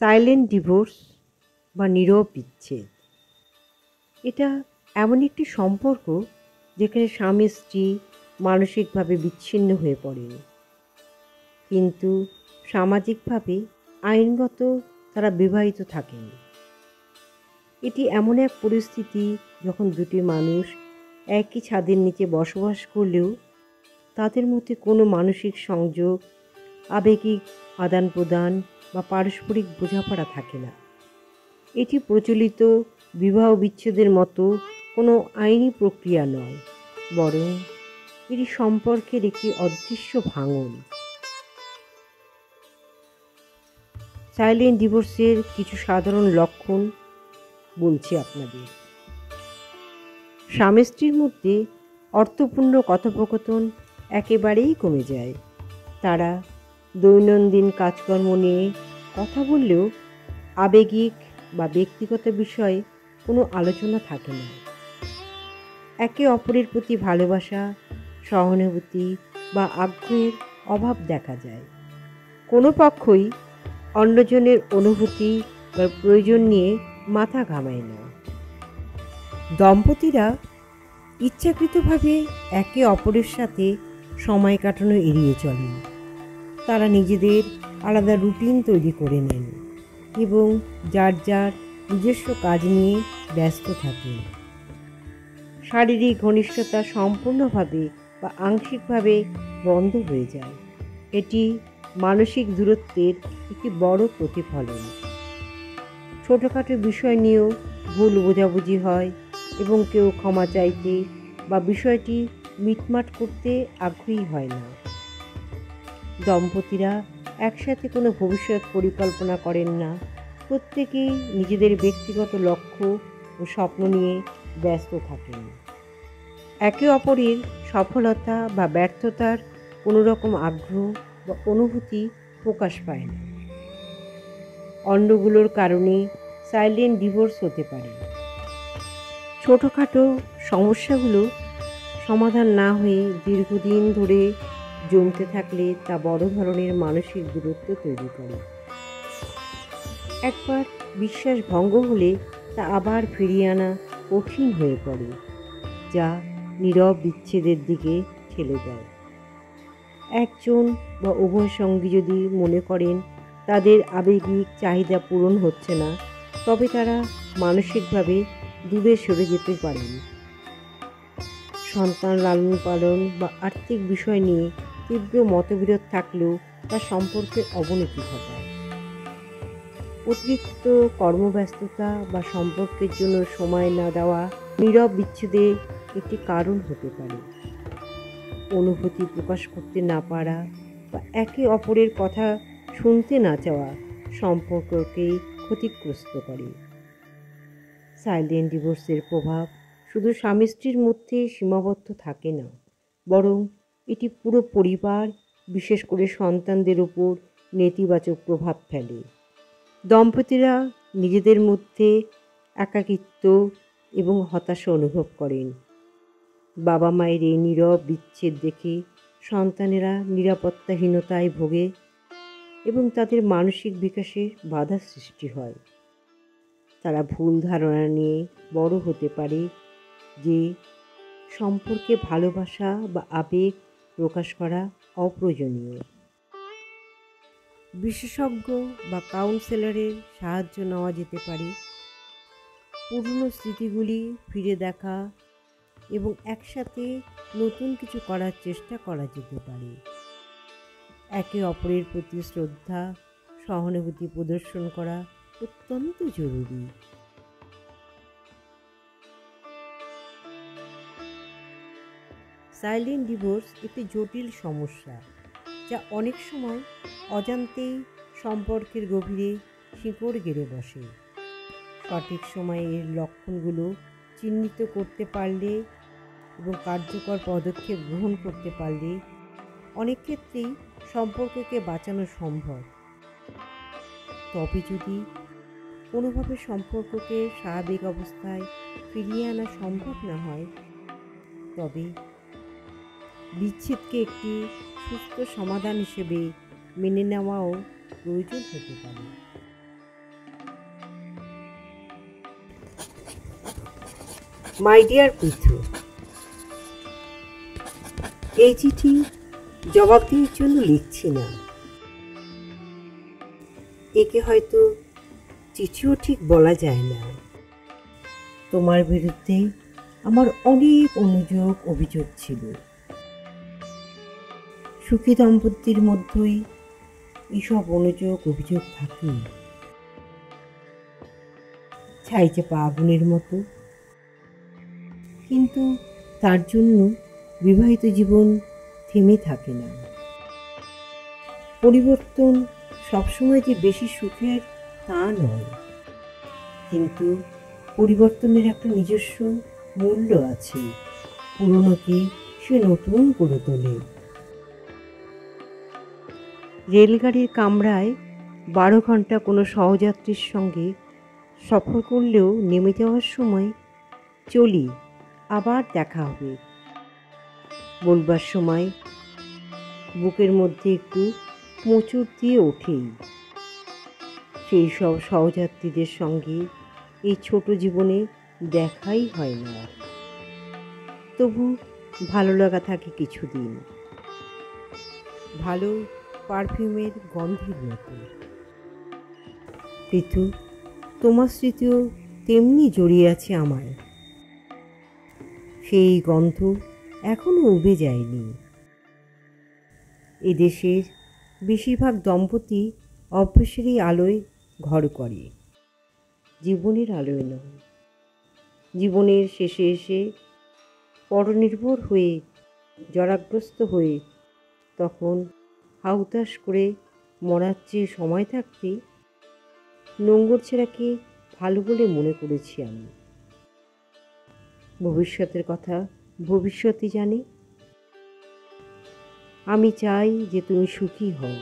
Silent divorce বা নীরব বিচ্ছেদ, এটা এমন একটি সম্পর্ক যেখানে স্বামী স্ত্রী মানসিকভাবে বিচ্ছিন্ন হয়ে পড়েন, কিন্তু সামাজিকভাবে আইনগত তারা বিবাহিত থাকেন। এটি এমন এক পরিস্থিতি যখন দুটি মানুষ একই ছাদের নিচে বসবাস করলেও তাদের মধ্যে কোনো মানসিক সংযোগ, আবেগিক আদান প্রদান বা পারস্পরিক বোঝাপড়া থাকে না। এটি প্রচলিত বিবাহ বিচ্ছেদের মতো কোনো আইনি প্রক্রিয়া নয়, বরং এটি সম্পর্কের একটি অদৃশ্য ভাঙন। সাইলেন্ট ডিভোর্সের কিছু সাধারণ লক্ষণ বলছি আপনাদের। স্বামী স্ত্রীর মধ্যে অর্থপূর্ণ কথোপকথন একেবারেই কমে যায়। তারা দৈনন্দিন কাজকর্ম নিয়ে কথা বললেও আবেগিক বা ব্যক্তিগত বিষয়ে কোনো আলোচনা থাকে না। একে অপরের প্রতি ভালোবাসা, সহানুভূতি বা আগ্রহের অভাব দেখা যায়। কোনো পক্ষই অন্যজনের অনুভূতি বা প্রয়োজন নিয়ে মাথা ঘামায় না। দম্পতিরা ইচ্ছাকৃতভাবে একে অপরের সাথে সময় কাটানো এড়িয়ে চলেন। তারা নিজেদের আলাদা রুটিন তৈরি করে নেন এবং যার যার নিজস্ব কাজ নিয়ে ব্যস্ত থাকেন। শারীরিক ঘনিষ্ঠতা সম্পূর্ণভাবে বা আংশিকভাবে বন্ধ হয়ে যায়। এটি মানসিক দূরত্বের একটি বড় প্রতিফলন। ছোটোখাটো বিষয় নিয়েও ভুল বোঝাবুঝি হয় এবং কেউ ক্ষমা চাইতে বা বিষয়টি মিটমাট করতে আগ্রহী হয় না। দম্পতিরা একসাথে কোনো ভবিষ্যৎ পরিকল্পনা করেন না। প্রত্যেকেই নিজেদের ব্যক্তিগত লক্ষ্য ও স্বপ্ন নিয়ে ব্যস্ত থাকেন। একে অপরের সফলতা বা ব্যর্থতার কোনো রকম আগ্রহ বা অনুভূতি প্রকাশ পায় না। অন্যগুলোর কারণে সাইলেন্ট ডিভোর্স হতে পারে। ছোটোখাটো সমস্যাগুলো সমাধান না হয়ে দীর্ঘদিন ধরে জমতে থাকলে তা বড় ধরনের মানসিক দূরত্ব তৈরি করে। একবার বিশ্বাস ভঙ্গ হলে তা আবার ফিরিয়ে আনা কঠিন হয়ে পড়ে, যা নীরব বিচ্ছেদের দিকে ঠেলে দেয়। একজন বা উভয় সঙ্গী যদি মনে করেন তাদের আবেগিক চাহিদা পূরণ হচ্ছে না, তবে তারা মানসিকভাবে দূরে সরে যেতে পারেন। সন্তান লালন পালন বা আর্থিক বিষয় নিয়ে তীব্র মতবিরোধ থাকলেও তা সম্পর্কের অবনতি ঘটায়। অতিরিক্ত কর্মব্যস্ততা বা সম্পর্কের জন্য সময় না দেওয়া নীরব বিচ্ছেদের একটি কারণ হতে পারে। অনুভূতি প্রকাশ করতে না পারা বা একে অপরের কথা শুনতে না চাওয়া সম্পর্ককে ক্ষতিগ্রস্ত করে। সাইলেন্ট ডিভোর্সের প্রভাব শুধু স্বামী স্ত্রীর মধ্যে সীমাবদ্ধ থাকে না, বরং এটি পুরো পরিবার, বিশেষ করে সন্তানদের উপর নেতিবাচক প্রভাব ফেলে। দম্পতিরা নিজেদের মধ্যে একাকিত্ব এবং হতাশা অনুভব করেন। বাবা মায়ের এই নীরব বিচ্ছেদ দেখে সন্তানেরা নিরাপত্তাহীনতায় ভোগে এবং তাদের মানসিক বিকাশে বাধা সৃষ্টি হয়। তারা ভুল ধারণা নিয়ে বড় হতে পারে যে সম্পর্কে ভালোবাসা বা আবেগ প্রকাশ করা অপ্রয়োজনীয়। বিশেষজ্ঞ বা কাউন্সেলরের সাহায্য নেওয়া যেতে পারে। পুরনো স্মৃতিগুলি ফিরে দেখা এবং একসাথে নতুন কিছু করার চেষ্টা করা যেতে পারে। একে অপরের প্রতি শ্রদ্ধা, সহানুভূতি প্রদর্শন করা অত্যন্ত জরুরি। সাইলেন্ট ডিভোর্স একটি জটিল সমস্যা, যা অনেক সময় অজান্তেই সম্পর্কের গভীরে শিকড় গেড়ে বসে। সঠিক সময়ে এর লক্ষণগুলো চিহ্নিত করতে পারলে এবং কার্যকর পদক্ষেপ গ্রহণ করতে পারলে অনেক ক্ষেত্রেই সম্পর্ককে বাঁচানো সম্ভব। তবে যদি কোনোভাবে সম্পর্ককে স্বাভাবিক অবস্থায় ফিরিয়ে আনা সম্ভব না হয়, তবে বিচ্ছেদকে একটি সুস্থ সমাধান হিসেবে মেনে নেওয়াও প্রয়োজন হতে পারে। মাই ডিয়ার পৃথু, এই চিঠি জবাবদিহির জন্য লিখছি না। একে হয়তো চিঠিও ঠিক বলা যায় না। তোমার বিরুদ্ধে আমার অনেক অনুযোগ অভিযোগ ছিল। সুখী দম্পতির মধ্যেই এসব অনুযোগ অভিযোগ থাকে, ছাই চাপা আগুনের মতো। কিন্তু তার জন্য বিবাহিত জীবন থেমে থাকে না। পরিবর্তন সবসময় যে বেশি সুখের তা নয়, কিন্তু পরিবর্তনের একটা নিজস্ব মূল্য আছে। পুরনোকে সে নতুন করে তোলে। রেলগাড়ির কামরায় 12 ঘন্টা কোনো সহযাত্রীর সঙ্গে সফর করলেও নেমে যাওয়ার সময় চলি, আবার দেখা হবে বলবার সময় বুকের মধ্যে একটু মোচড় দিয়ে ওঠেই। সেই সব সহযাত্রীদের সঙ্গে এই ছোট জীবনে দেখাই হয় না। তবু ভালো লাগা থাকে কিছুদিন, ভালো পারফিউমের গন্ধের মতো। পৃথু, তোমার স্মৃতিও তেমনি জড়িয়ে আছে আমার। সেই গন্ধ এখনো উবে যায়নি। এদেশের বেশিরভাগ দম্পতি অভ্যেসেরই আলোয় ঘর করে, জীবনের আলোয় নয়। জীবনের শেষে এসে পরনির্ভর হয়ে, জরাগ্রস্ত হয়ে, তখন হাউতাস করে মরার চেয়ে সময় থাকতে নোঙ্গর ছেঁড়াকে ভালো বলে মনে করেছি আমি। ভবিষ্যতের কথা ভবিষ্যতই জানে। আমি চাই যে তুমি সুখী হও,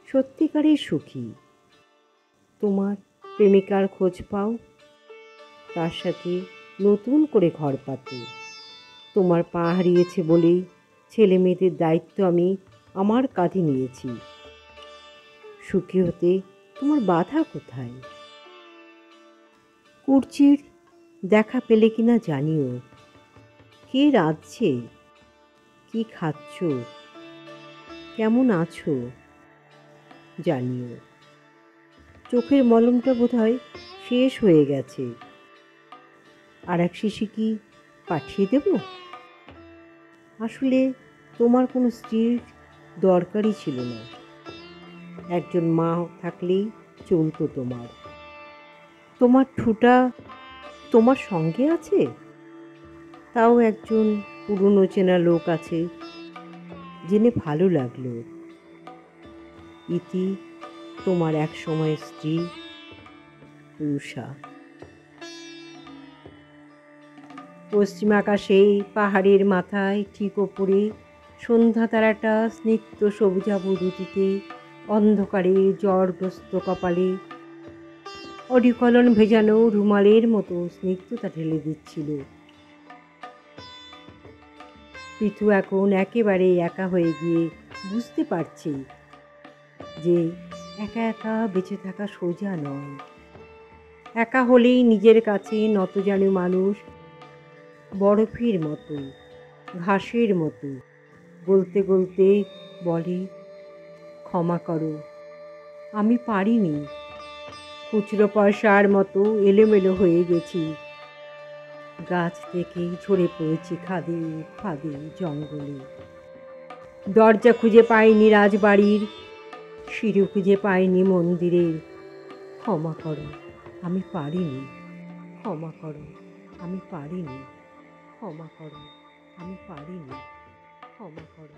সত্যিকারের সুখী। তোমার প্রেমিকার খোঁজ পাও, তার সাথে নতুন করে ঘর পাতো। তোমার পা হারিয়েছে বলেই ছেলে মেয়েদের দায়িত্ব আমি আমার কাঁধে নিয়েছি। সুখী হতে তোমার বাধা কোথায়? কুর্চির দেখা পেলে কিনা জানিও। কে রাঁধছে, কি খাচ্ছ, কেমন আছো জানিও। চোখের মলমটা বোধহয় শেষ হয়ে গেছে, আর এক শিশি কি পাঠিয়ে দেব? আসলে তোমার কোনো স্ত্রীর দরকারই ছিল না। একজন মা থাকলেই চলতো তোমার। তোমার ঠুঁটা তোমার সঙ্গে আছে, তাও একজন পুরনো চেনা লোক আছে, জেনে ভালো লাগলো। ইতি, তোমার এক সময়ের স্ত্রী রুষা। পশ্চিম আকাশে পাহাড়ের মাথায় ঠিক ওপরে সন্ধ্যা তারাটা স্নিগ্ধ সবুজাভ রুতিতে অন্ধকারে জ্বরগ্রস্ত কপালে অডিকলন ভেজানো রুমালের মতো স্নিগ্ধতা ঢেলে দিচ্ছিল। পৃথু এখন একেবারে একা হয়ে গিয়ে বুঝতে পারছে যে একা একা বেঁচে থাকা সোজা নয়। একা হলেই নিজের কাছে নতজানু মানুষ বরফের মতো, ঘাসের মতো গলতে গলতে বলে, ক্ষমা করো, আমি পারিনি। খুচরো পয়সার মতো এলোমেলো হয়ে গেছি। গাছ থেকে ঝরে পড়েছি খাদে ফাদে জঙ্গলে। দরজা খুঁজে পাইনি রাজবাড়ির, সিঁড়ি খুঁজে পাইনি মন্দিরের। ক্ষমা করো, আমি পারিনি। ক্ষমা করো, আমি পারিনি। ক্ষমা করো, আমি পারিনি। ক্ষমা করো।